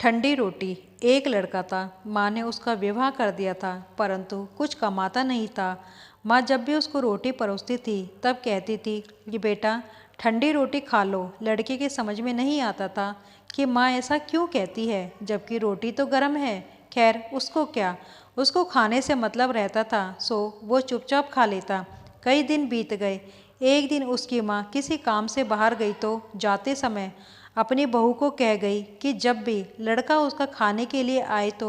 ठंडी रोटी। एक लड़का था, माँ ने उसका विवाह कर दिया था, परंतु कुछ कमाता नहीं था। माँ जब भी उसको रोटी परोसती थी तब कहती थी कि बेटा ठंडी रोटी खा लो। लड़के के समझ में नहीं आता था कि माँ ऐसा क्यों कहती है, जबकि रोटी तो गर्म है। खैर उसको क्या, उसको खाने से मतलब रहता था, सो वो चुपचाप खा लेता। कई दिन बीत गए। एक दिन उसकी माँ किसी काम से बाहर गई तो जाते समय अपनी बहू को कह गई कि जब भी लड़का उसका खाने के लिए आए तो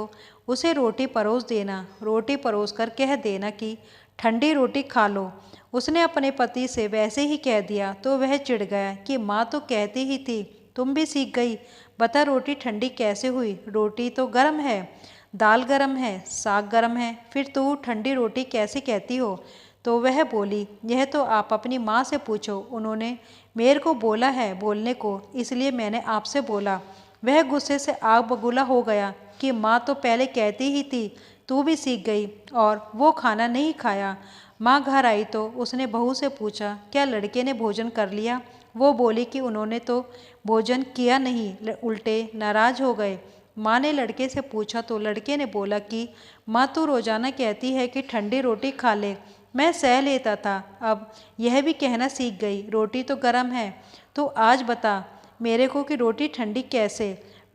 उसे रोटी परोस देना। रोटी परोस कर कह देना कि ठंडी रोटी खा लो। उसने अपने पति से वैसे ही कह दिया तो वह चिढ़ गया कि माँ तो कहती ही थी, तुम भी सीख गई। बता रोटी ठंडी कैसे हुई? रोटी तो गर्म है, दाल गर्म है, साग गर्म है, फिर तू ठंडी रोटी कैसे कहती हो? तो वह बोली, यह तो आप अपनी माँ से पूछो, उन्होंने मेरे को बोला है बोलने को, इसलिए मैंने आपसे बोला। वह गुस्से से आग बबूला हो गया कि माँ तो पहले कहती ही थी, तू भी सीख गई और वो खाना नहीं खाया। माँ घर आई तो उसने बहू से पूछा, क्या लड़के ने भोजन कर लिया? वो बोली कि उन्होंने तो भोजन किया नहीं, उल्टे नाराज हो गए। माँ ने लड़के से पूछा तो लड़के ने बोला कि माँ तो रोजाना कहती है कि ठंडी रोटी खा ले, मैं सह लेता था, अब यह भी कहना सीख गई रोटी तो गर्म है। तो आज बता मेरे को कि रोटी ठंडी कैसे?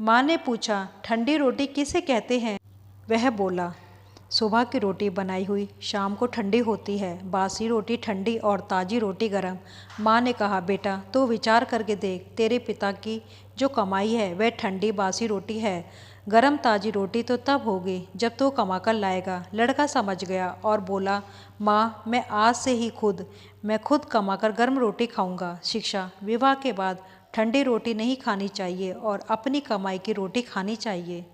माँ ने पूछा, ठंडी रोटी किसे कहते हैं? वह बोला, सुबह की रोटी बनाई हुई शाम को ठंडी होती है, बासी रोटी ठंडी और ताज़ी रोटी गर्म। माँ ने कहा, बेटा तू विचार करके देख, तेरे पिता की जो कमाई है वह ठंडी बासी रोटी है। गरम ताज़ी रोटी तो तब होगी जब तू कमा कर लाएगा। लड़का समझ गया और बोला, माँ मैं आज से ही मैं खुद कमा कर गर्म रोटी खाऊंगा। शिक्षा, विवाह के बाद ठंडी रोटी नहीं खानी चाहिए और अपनी कमाई की रोटी खानी चाहिए।